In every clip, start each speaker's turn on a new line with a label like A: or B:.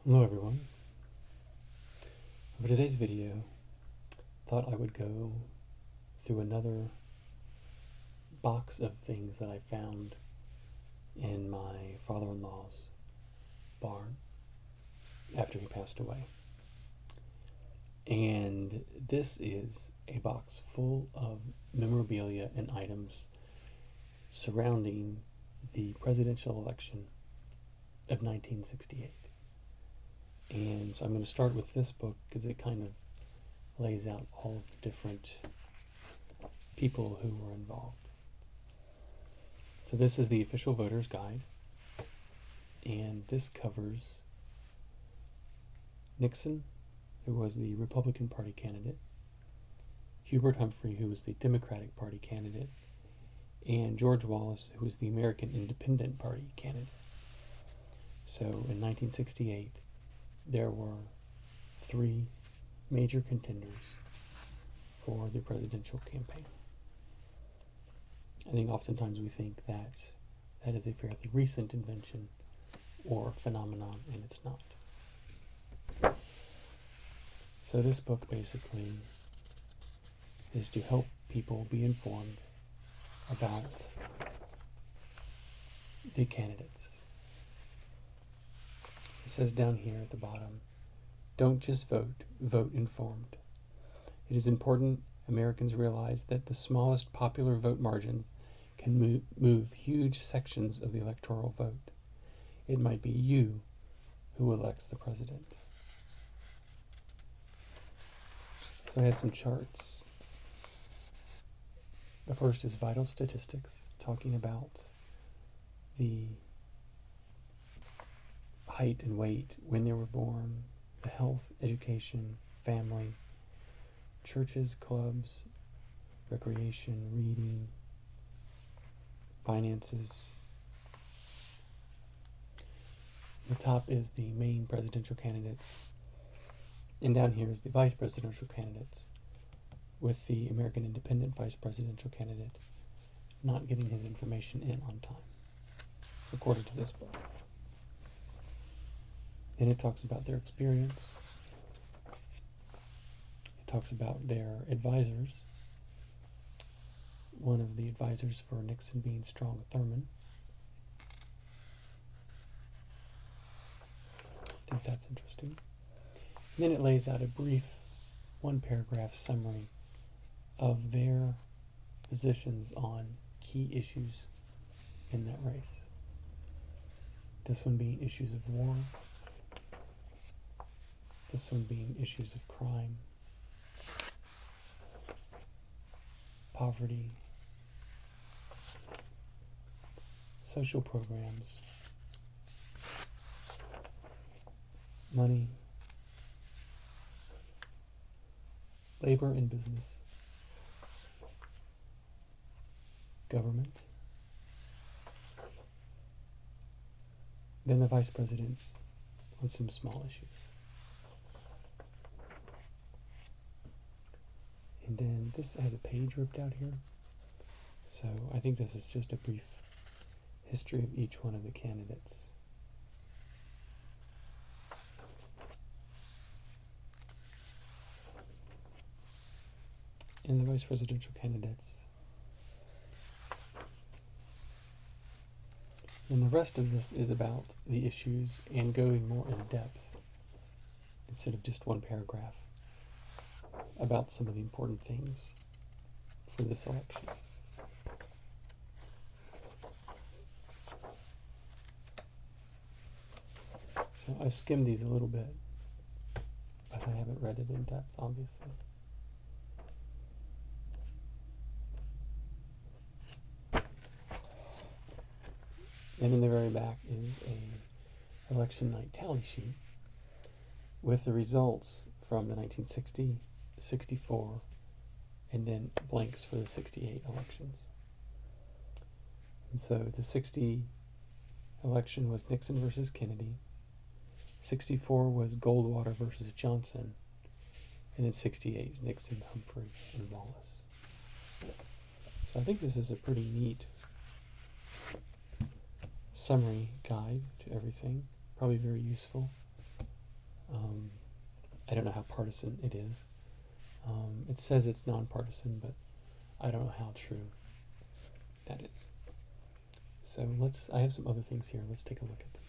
A: Hello everyone. For today's video, thought I would go through another box of things that I found in my father-in-law's barn after he passed away. And this is a box full of memorabilia and items surrounding the presidential election of 1968. And so I'm going to start with this book because it kind of lays out all the different people who were involved. So this is the official voter's guide, and this covers Nixon, who was the Republican Party candidate, Hubert Humphrey, who was the Democratic Party candidate, and George Wallace, who was the American Independent Party candidate. So in 1968, there were three major contenders for the presidential campaign. I think oftentimes we think that that is a fairly recent invention or phenomenon, and it's not. So this book basically is to help people be informed about the candidates. It says down here at the bottom, don't just vote, vote informed. It is important Americans realize that the smallest popular vote margins can move huge sections of the electoral vote. It might be you who elects the president. So it has some charts. The first is vital statistics, talking about the height and weight, when they were born, the health, education, family, churches, clubs, recreation, reading, finances. The top is the main presidential candidates, and down here is the vice presidential candidates, with the American Independent vice presidential candidate not getting his information in on time, according to this book. Then it talks about their experience. It talks about their advisors. One of the advisors for Nixon being Strom Thurmond. I think that's interesting. And then it lays out a brief one-paragraph summary of their positions on key issues in that race. This one being issues of war. This one being issues of crime, poverty, social programs, money, labor and business, government, then the vice presidents on some small issues. And then this has a page ripped out here. So I think this is just a brief history of each one of the candidates. And the vice presidential candidates. And the rest of this is about the issues and going more in depth instead of just one paragraph about some of the important things for this election. So I've skimmed these a little bit, but I haven't read it in depth, obviously. And in the very back is a election night tally sheet with the results from the 1960, 64, and then blanks for the 68 elections. And so the 60 election was Nixon versus Kennedy. 64 was Goldwater versus Johnson. And then 68 is Nixon, Humphrey, and Wallace. So I think this is a pretty neat summary guide to everything. Probably very useful. I don't know how partisan it is. It says it's nonpartisan, but I don't know how true that is. So I have some other things here. Let's take a look at them.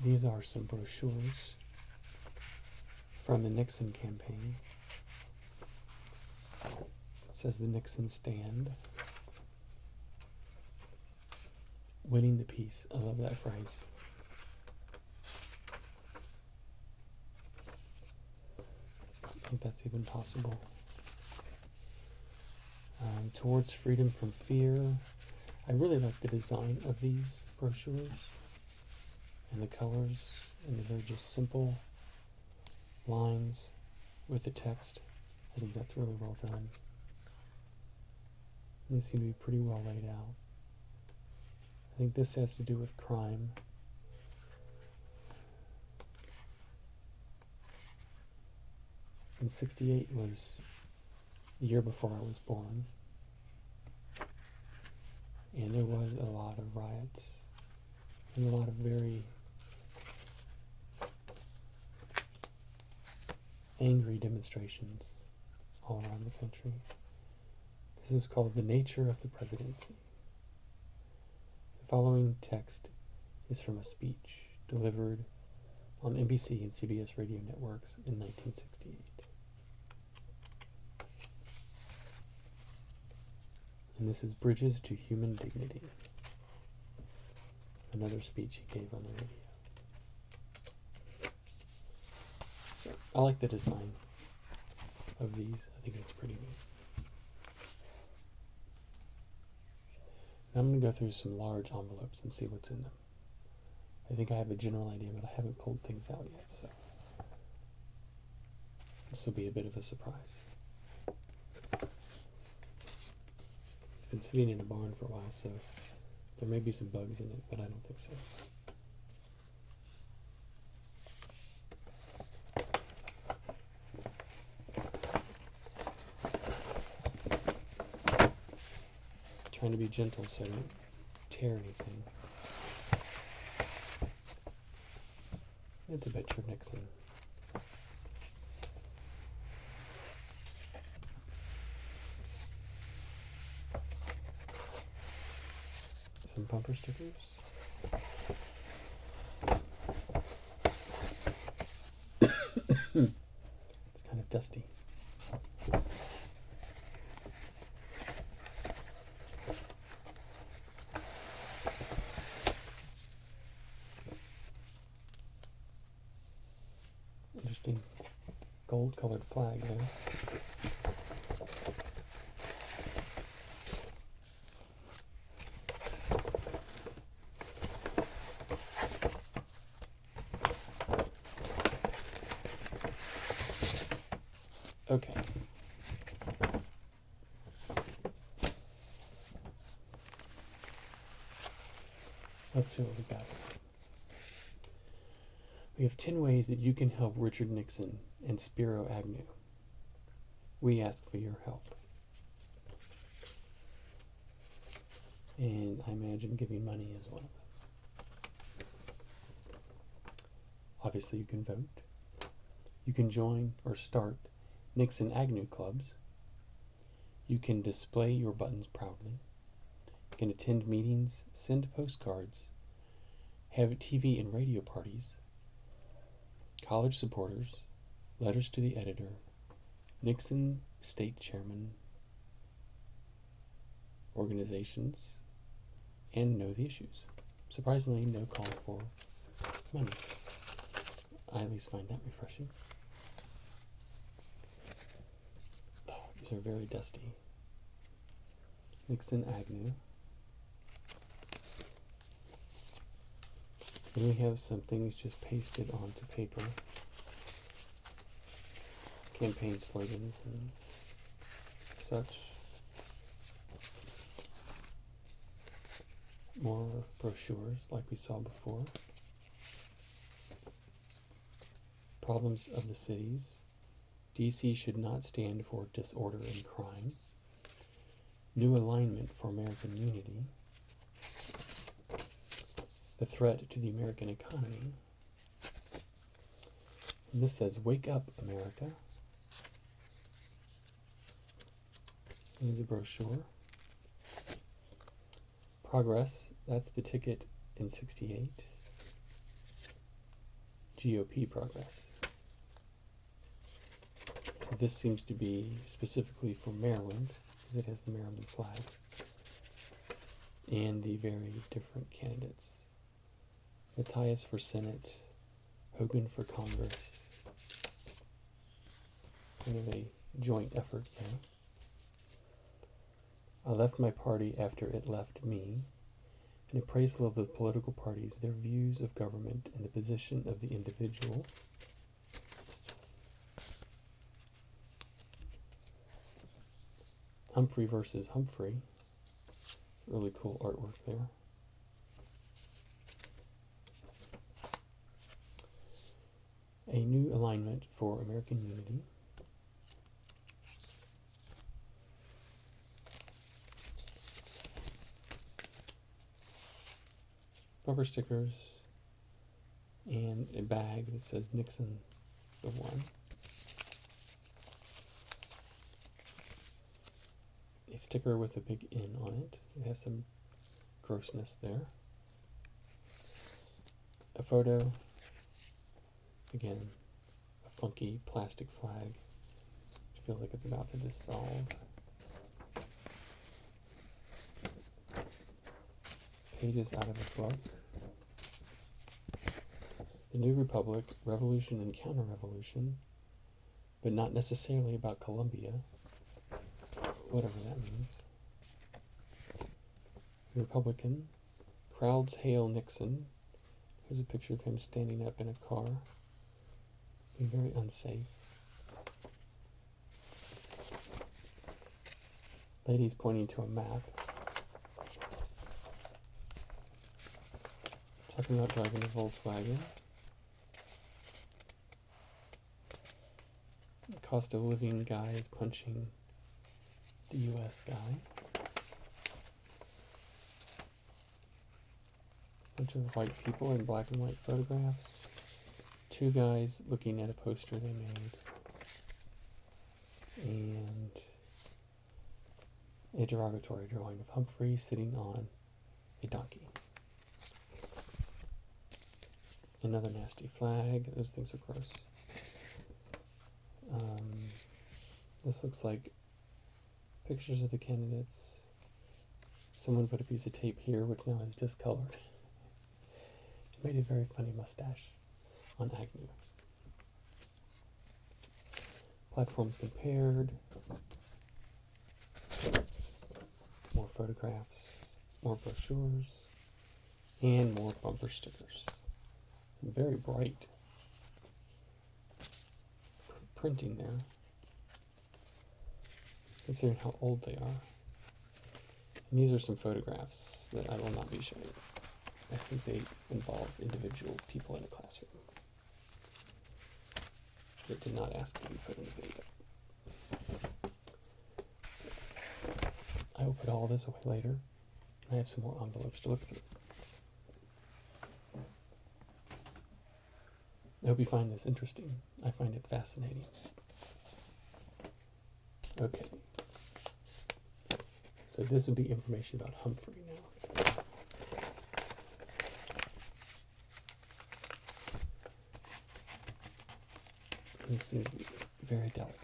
A: These are some brochures from the Nixon campaign. It says the Nixon stand. Winning the peace. I love that phrase. I think that's even possible. Towards freedom from fear. I really like the design of these brochures and the colors, and they're just simple lines with the text. I think that's really well done. They seem to be pretty well laid out. I think this has to do with crime. And 68 was the year before I was born. And there was a lot of riots and a lot of very angry demonstrations all around the country. This is called The Nature of the Presidency. The following text is from a speech delivered on NBC and CBS radio networks in 1968. And this is Bridges to Human Dignity. Another speech he gave on the radio. So I like the design of these. I think it's pretty neat. Now I'm going to go through some large envelopes and see what's in them. I think I have a general idea, but I haven't pulled things out yet, so this will be a bit of a surprise. It's been sitting in a barn for a while, so there may be some bugs in it, but I don't think so. Trying to be gentle so I don't tear anything. It's a picture of Nixon. Some bumper stickers. It's kind of dusty. Interesting gold-colored flag there. Okay. Let's see what we got. We have 10 ways that you can help Richard Nixon and Spiro Agnew. We ask for your help. And I imagine giving money is one of them. Obviously, you can vote. You can join or start Nixon Agnew clubs. You can display your buttons proudly. You can attend meetings, send postcards, have TV and radio parties, college supporters, letters to the editor, Nixon state chairman, organizations, and know the issues. Surprisingly, no call for money. I at least find that refreshing. Oh, these are very dusty. Nixon Agnew. Then we have some things just pasted onto paper. Campaign slogans and such. More brochures like we saw before. Problems of the cities. DC should not stand for disorder and crime. New alignment for American unity. the threat to the American economy. And this says, "Wake up, America." Here's a brochure. Progress, that's the ticket in 68. GOP progress. So this seems to be specifically for Maryland, because it has the Maryland flag, and the very different candidates. Matthias for Senate, Hogan for Congress. Kind of a joint effort there. I left my party after it left me. An appraisal of the political parties, their views of government, and the position of the individual. Humphrey versus Humphrey. Really cool artwork there. A new alignment for American unity. Bumper stickers, and a bag that says Nixon the One. A sticker with a big N on it. It has some grossness there. A photo. Again, a funky plastic flag, which feels like it's about to dissolve. Pages out of a book. The New Republic, Revolution and Counter-Revolution, but not necessarily about Columbia, whatever that means. Republican, crowds hail Nixon. Here's a picture of him standing up in a car, being very unsafe. Ladies pointing to a map. Talking about driving a Volkswagen. Cost of living guy is punching the US guy. Bunch of white people in black and white photographs. Two guys looking at a poster they made. And a derogatory drawing of Humphrey sitting on a donkey. Another nasty flag. Those things are gross. This looks like pictures of the candidates. Someone put a piece of tape here, which now is discolored. It made a very funny mustache on Agnew. Platforms compared. More photographs, more brochures, and more bumper stickers. Very bright printing there, considering how old they are. And these are some photographs that I will not be showing. I think they involve individual people in a classroom that did not ask to be put in the video. So, I will put all this away later. I have some more envelopes to look through. I hope you find this interesting. I find it fascinating. Okay. So this would be information about Humphrey now. This seems to be very delicate.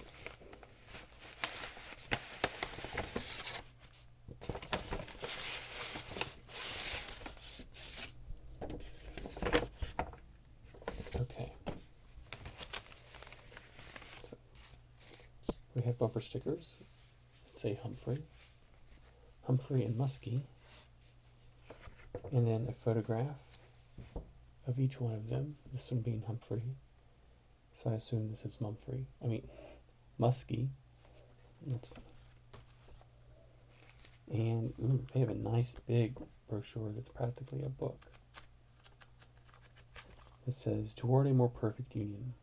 A: We have bumper stickers that say Humphrey and Muskie, and then a photograph of each one of them, this one being Humphrey, so I assume this is Muskie. That's funny. And they have a nice big brochure that's practically a book. It says, "Toward a More Perfect Union,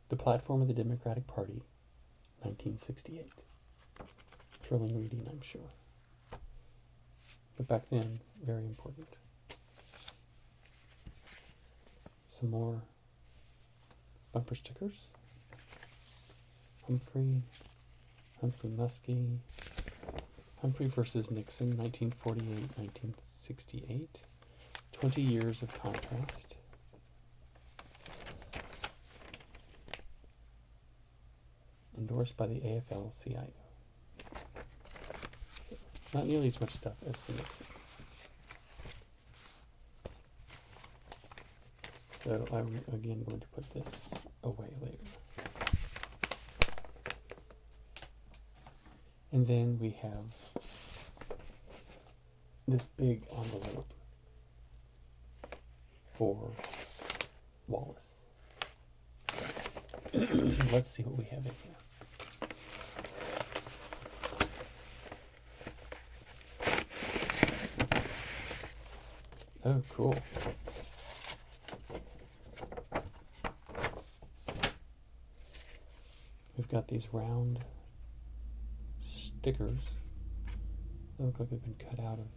A: the Platform of the Democratic Party, 1968. Thrilling reading, I'm sure. But back then, very important. Some more bumper stickers. Humphrey Muskie. Humphrey versus Nixon, 1948-1968. 20 years of contrast. Endorsed by the AFL-CIO. So, not nearly as much stuff as for Nixon. So I'm again going to put this away later. And then we have this big envelope for Wallace. Let's see what we have in here. Oh, cool. We've got these round stickers. They look like they've been cut out of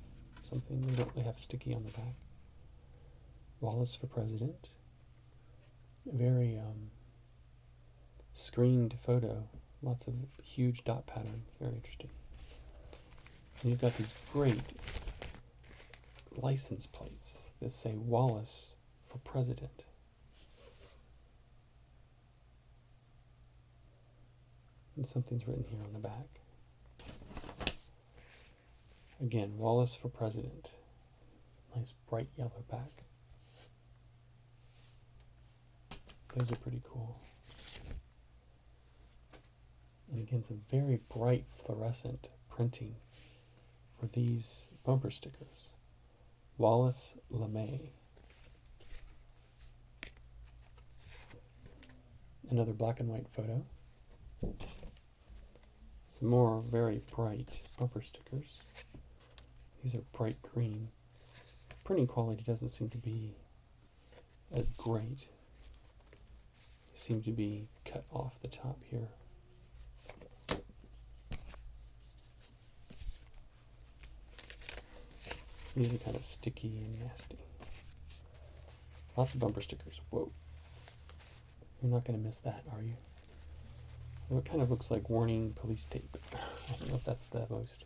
A: something. They don't really have sticky on the back. Wallace for President. A very screened photo. Lots of huge dot pattern. Very interesting. And you've got these great license plates that say Wallace for President. And something's written here on the back. Again, Wallace for President. Nice bright yellow back. Those are pretty cool. And again, some very bright fluorescent printing for these bumper stickers. Wallace LeMay. Another black and white photo. Some more very bright bumper stickers. These are bright green. Printing quality doesn't seem to be as great. They seem to be cut off the top here. These are kind of sticky and nasty. Lots of bumper stickers. Whoa. You're not going to miss that, are you? Well, it kind of looks like warning police tape. I don't know if that's the most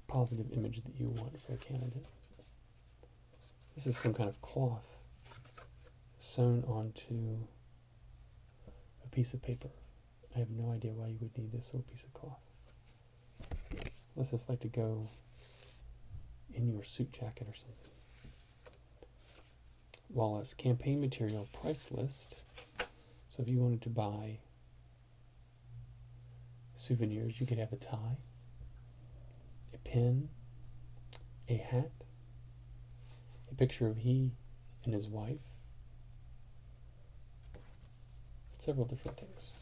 A: positive image that you want for a candidate. This is some kind of cloth sewn onto a piece of paper. I have no idea why you would need this little piece of cloth. Unless it's like to go in your suit jacket or something. Wallace campaign material price list. So if you wanted to buy souvenirs, you could have a tie, a pin, a hat, a picture of he and his wife, several different things.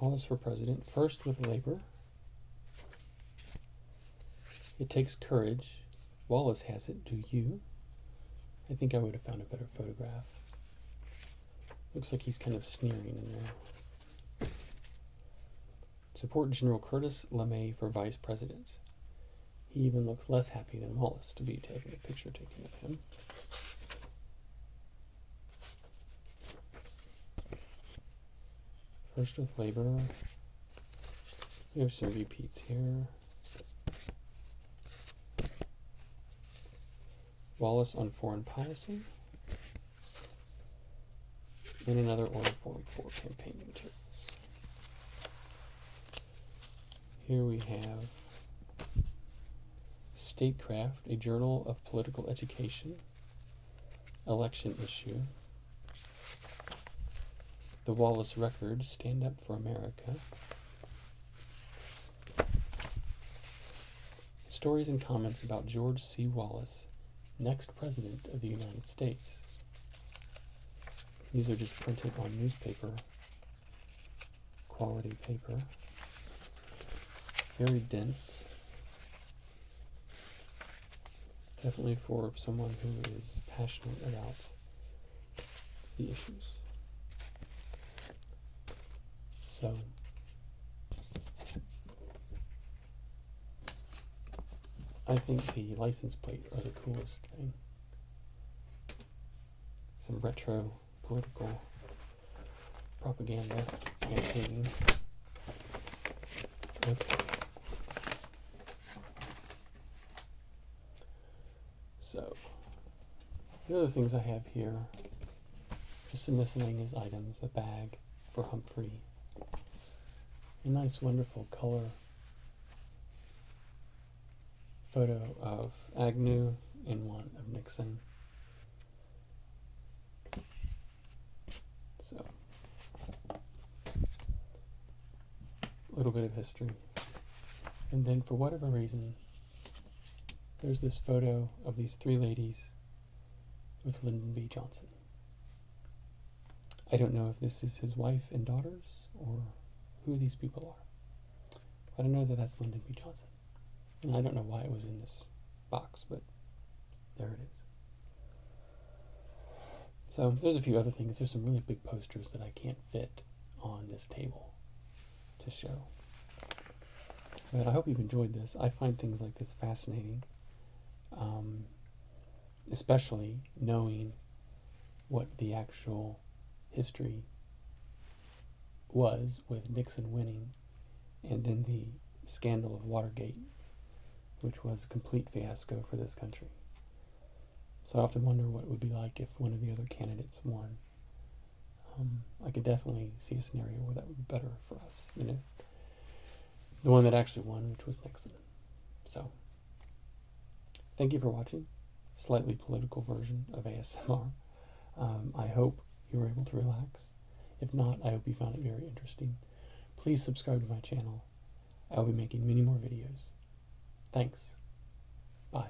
A: Wallace for President, first with labor. It takes courage. Wallace has it, do you? I think I would have found a better photograph. Looks like he's kind of sneering in there. Support General Curtis LeMay for Vice President. He even looks less happy than Wallace to be taking a picture taken of him. First with labor. There's some repeats here. Wallace on foreign policy. And another order form for campaign materials. Here we have Statecraft, a journal of political education, election issue. The Wallace Record, Stand Up for America. Stories and comments about George C. Wallace, next President of the United States. These are just printed on newspaper, quality paper. Very dense. Definitely for someone who is passionate about the issues. So, I think the license plate are the coolest thing. Some retro political propaganda campaigning. Okay. So, the other things I have here, just some miscellaneous items, a bag for Humphrey, a nice wonderful color photo of Agnew and one of Nixon. So, a little bit of history. And then for whatever reason, there's this photo of these three ladies with Lyndon B. Johnson. I don't know if this is his wife and daughters or who these people are. But I know that that's Lyndon B. Johnson. And I don't know why it was in this box, but there it is. So there's a few other things. There's some really big posters that I can't fit on this table to show. But I hope you've enjoyed this. I find things like this fascinating, especially knowing what the actual history was with Nixon winning and then the scandal of Watergate, which was a complete fiasco for this country. So I often wonder what it would be like if one of the other candidates won. I could definitely see a scenario where that would be better for us than if the one that actually won, which was Nixon. So, thank you for watching. Slightly political version of ASMR. I hope you were able to relax. If not, I hope you found it very interesting. Please subscribe to my channel. I'll be making many more videos. Thanks. Bye.